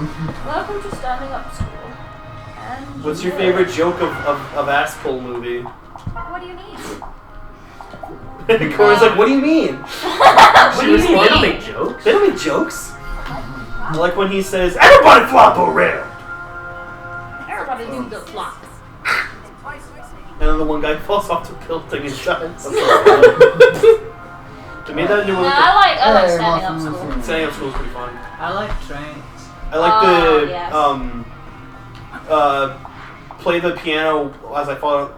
Welcome to Standing Up School. And What's your favorite joke of ass pull movie? What do you mean? Cora's like, what do you mean? What do you mean? They don't make jokes. They don't make jokes? Like when he says, everybody flop around! Everybody do the flop. And then the one guy falls off the building and dies. They made that into I like Standing Up School. Standing Up School is pretty fun. I like trains. I like yes. Play the piano as I fall.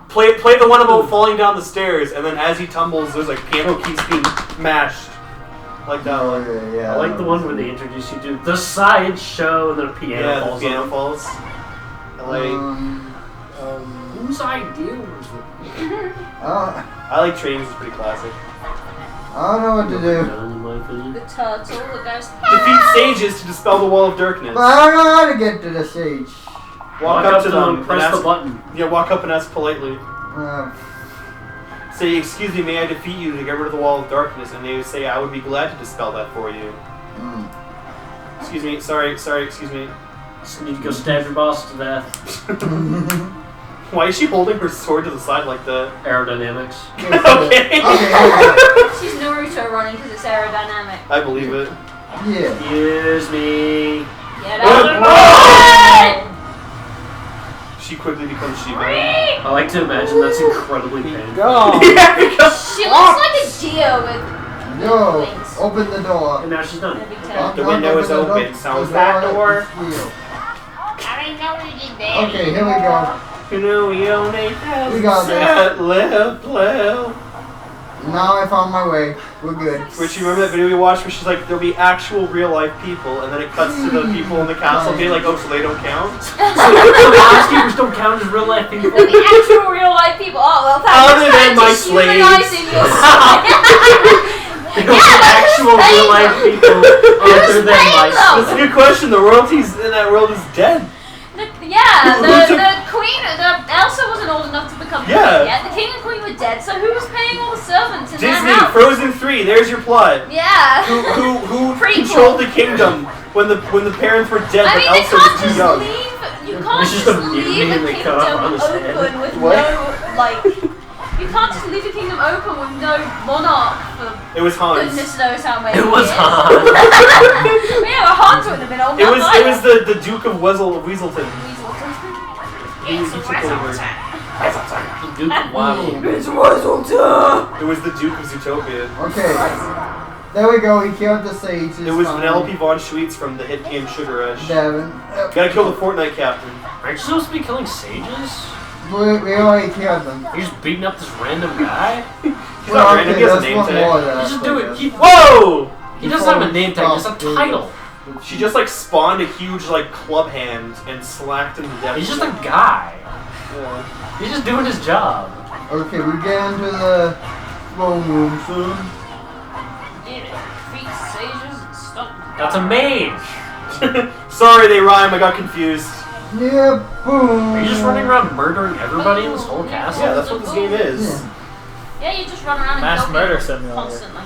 Play the one about falling down the stairs, and then as he tumbles, there's like piano keys being mashed. I like that one. Yeah. I like the one where they introduce you to the side show and then a piano falls. The piano falls. I like. Whose idea was it? I like Trains. It's pretty classic. I don't know what to do. The turtle, the ghost. Defeat sages to dispel the wall of darkness. But I don't know how to get to the stage. Walk up to them, press and the button. Yeah, walk up and ask politely. Say, excuse me, may I defeat you to get rid of the wall of darkness? And they say, I would be glad to dispel that for you. Excuse me, sorry, excuse me. Just need to go stab your boss to death. Why is she holding her sword to the side like that? Aerodynamics. Okay. She's Naruto running because it's aerodynamic. I believe it. Yeah. Excuse me. Get out of the way! She quickly becomes Shiva. I like to imagine that's incredibly painful. Go. She looks like a deer with Yo, wings. open the door. And now she's done. That'd be terrible. The window is open. Sounds that door. I didn't know you did that. Okay, here we go. You know, we only have We got left. Now I found my way. We're good. Rich, you remember that video we watched where she's like, there'll be actual real life people, and then it cuts to the people in the castle being like, oh, so they don't count? So the housekeepers don't count as real life people. The actual real life people. Oh, well, Other than my slaves. Actual real life people other than my That's a good question. The royalties in that world is dead. The queen, Elsa wasn't old enough to become queen yet. The king and queen were dead, so who was paying all the servants in Disney, their house? Frozen 3, there's your plot. Yeah. Who controlled the kingdom when the parents were dead, but Elsa was too young? You can't just leave a kingdom open with no, like... You can't just leave a kingdom open with no monarch for It was Hans. goodness knows how many It was years. Hans. Yeah, well, Hans wouldn't have been old It enough was the Duke of Weaselton. Weaselton. He took over. Duke of Waddle. It was the Duke of Zootopia. Okay. There we go. He killed the sage. It was Penelope von Schweetz from the hit game Sugar Rush. Devin. Gotta kill the Fortnite captain. Aren't you supposed to be killing sages? We already killed them. You're just beating up this random guy? He's not random, he has a name tag. He's just doing. Whoa! He doesn't have a name tag, he has a title. She just like spawned a huge like club hand and slacked him to death. He's just a guy. Yeah. He's just doing his job. Okay, we get into the throne room soon. That's a mage. Sorry, they rhyme. I got confused. Yeah, boom. Are you just running around murdering everybody in this whole castle? Yeah, that's what this game is. Yeah, you just run around Mass and murder kill people simulator. constantly.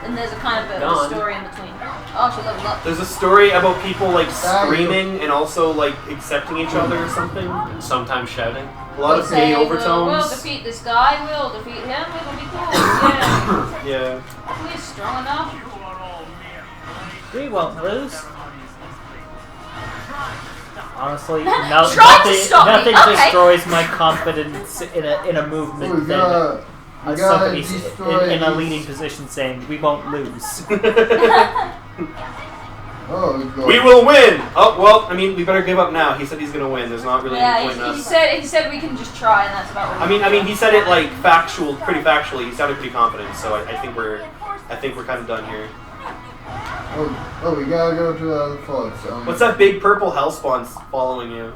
And there's a kind of a Gone. story in between. Oh, she leveled up. There's a story about people like screaming and also like accepting each other or something. And sometimes shouting. A lot of gay We'll overtones. defeat this guy, we'll defeat him, it'll be cool. Yeah. Yeah. We're strong enough. We won't lose. Honestly, Try to nothing stop me, okay. destroys my confidence in a movement than somebody in a leading position saying we won't lose. We will win! Oh, well, I mean, we better give up now. He said he's gonna win. There's not really any point in us. He said we can just try, and that's about what I mean, he said it like pretty factually. He sounded pretty confident, so I think we're kind of done here. Oh, we gotta go to the forts. What's that big purple hellspawn following you?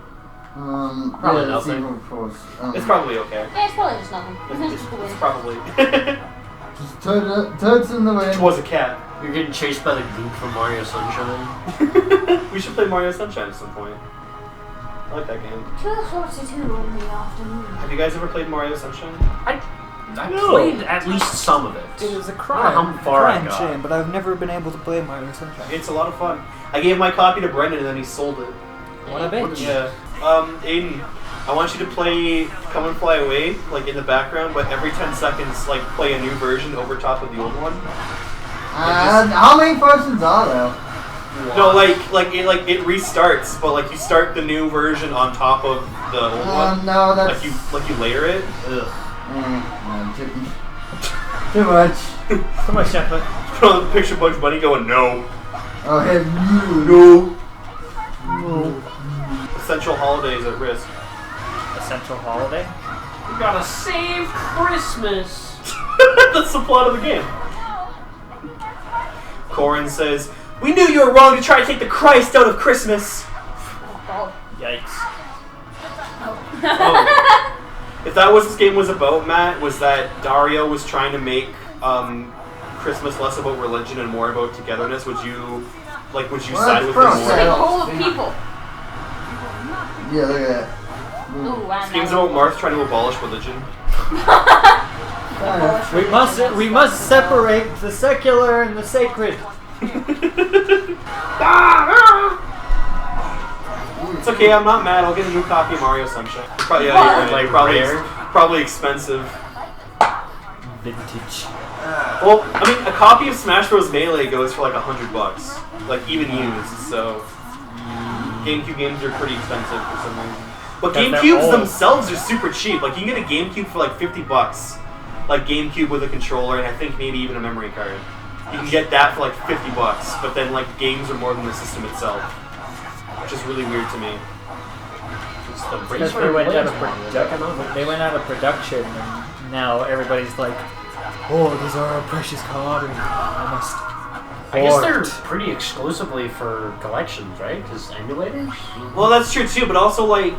Probably nothing. It's probably okay. Yeah, it's probably just nothing. It's probably. Just turds in the wind. It was a cat. You're getting chased by the goop from Mario Sunshine. We should play Mario Sunshine at some point. I like that game. 12:42 in the afternoon. Have you guys ever played Mario Sunshine? I played at least some of it. It is a I crime. don't know how far I crime got. shame, but I've never been able to play Mario Sunshine. It's a lot of fun. I gave my copy to Brendan and then he sold it. What a bitch. Yeah. Aiden, I want you to play Come and Fly Away, like in the background, but every 10 seconds, like play a new version over top of the old one. How many versions are there? No, like it restarts, but like you start the new version on top of the old one. No, that's like you layer it. Ugh. Too much. Come on, Shepard. Put on the picture of Bugs Bunny going no. Oh, hey, No. Essential holidays at risk. Essential holiday? We gotta save Christmas. That's the plot of the game. Corin says, "We knew you were wrong to try to take the Christ out of Christmas." Yikes. Oh. If that was what this game was about, Matt, was that Dario was trying to make Christmas less about religion and more about togetherness, would you side with him It's more? a whole of people. Yeah, look at that. Ooh, This game's about Marth trying to abolish religion. We must separate the secular and the sacred. It's okay, I'm not mad. I'll get a new copy of Mario Sunshine. Probably, probably expensive. Vintage. Well, I mean, a copy of Smash Bros. Melee goes for like $100, like even used. So GameCube games are pretty expensive for some reason. But GameCubes themselves are super cheap. Like you can get a GameCube for like $50, like GameCube with a controller and I think maybe even a memory card. You can get that for like $50, but then like games are more than the system itself, which is really weird to me. Because they went out of production, and now everybody's like, "Oh, these are our precious commodity. I must." I guess they're pretty exclusively for collections, right? Just emulators? Well, that's true too, but also like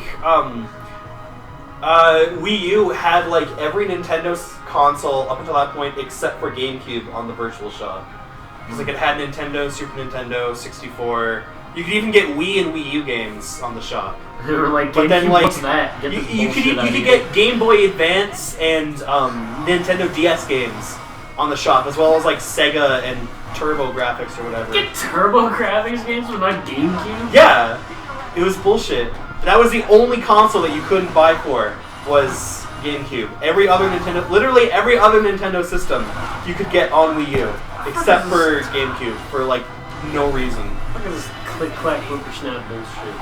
Wii U had like every Nintendo console up until that point except for GameCube on the Virtual Shop. Because like it had Nintendo, Super Nintendo, 64. You could even get Wii and Wii U games on the shop. They were like, but then like what's that? you could get Game Boy Advance and Nintendo DS games on the shop, as well as like Sega and Turbo Graphics or whatever. Get Turbo Graphics games but not GameCube? Yeah, it was bullshit. That was the only console that you couldn't buy for was GameCube. Every other Nintendo, literally every other Nintendo system, you could get on Wii U, except for GameCube for like no reason. Look at this click-clack whippersnap bullshit.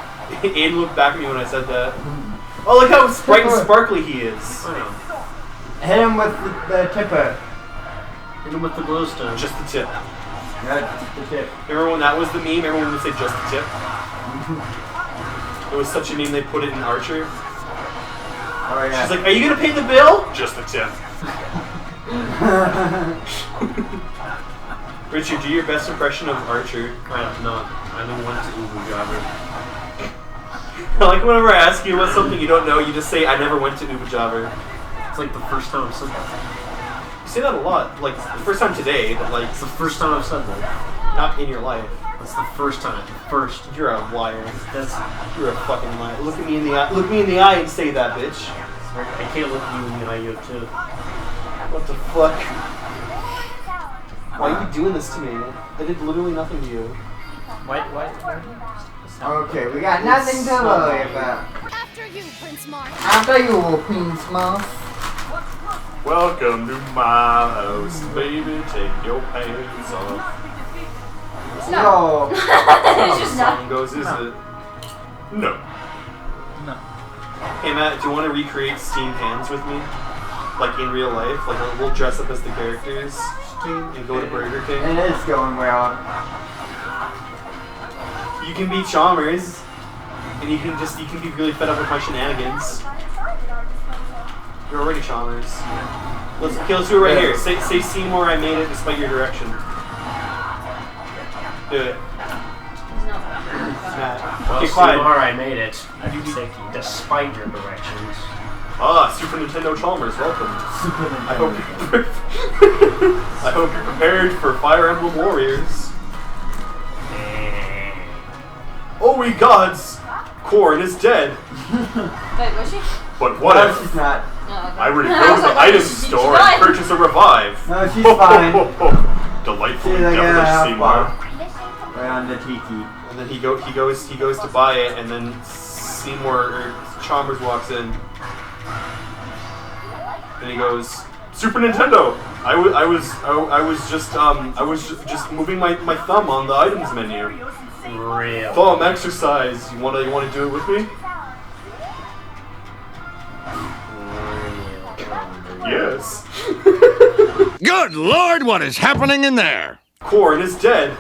Aiden looked back at me when I said that. Oh, look how bright and sparkly he is. I know. Hit him with the tipper. Hit him with the glowstone. Just the tip. Yeah, just the tip. Remember when that was the meme? Everyone would say just the tip. It was such a meme they put it in Archer. Oh, yeah. She's like, "Are you gonna pay the bill?" Just the tip. Richard, do your best impression of Archer. I don't want to Uber driver. I like whenever I ask you about something you don't know, you just say, "I never went to Uber Jobber." It's like the first time I've said that. You say that a lot. Like, the first time today, but like, It's the first time I've said that. not in your life. That's the first time. First. You're a liar. You're a fucking liar. Look me in the eye and say that, bitch. I can't look you in the eye, you have to. What the fuck? Why are you doing this to me? I did literally nothing to you. Why? Okay, we got nothing to worry about. After you, Prince Mark. After you, Prince Mark. Welcome to my house, baby. Take your pants off. No. It's just The not. song goes, is it? No. No. Hey Matt, do you want to recreate Steam Hands with me? Like in real life? Like we'll dress up as the characters and go to Burger King. It is going well. You can be Chalmers, and you can be really fed up with my shenanigans. You're already Chalmers. Let's do it right here. Say Seymour, I made it despite your direction. Do it. Matt. Well, Okay, fine. Seymour, I made it. Despite your directions. Ah, Super Nintendo Chalmers, welcome. I hope you're prepared for Fire Emblem Warriors. Oh, we gods! Corrin is dead. Wait, was she? But what No, if? she's not. No. I would go to the item store and purchase a revive. No, she's fine. Delightful She's and like devilish a Seymour. right on the tiki. And then he goes to buy it, and then Seymour or Chalmers walks in, and he goes, Super Nintendo. I was just moving my thumb on the items menu. Real. Thumb exercise. You wanna do it with me? Yes. Good Lord, what is happening in there? Corn is dead.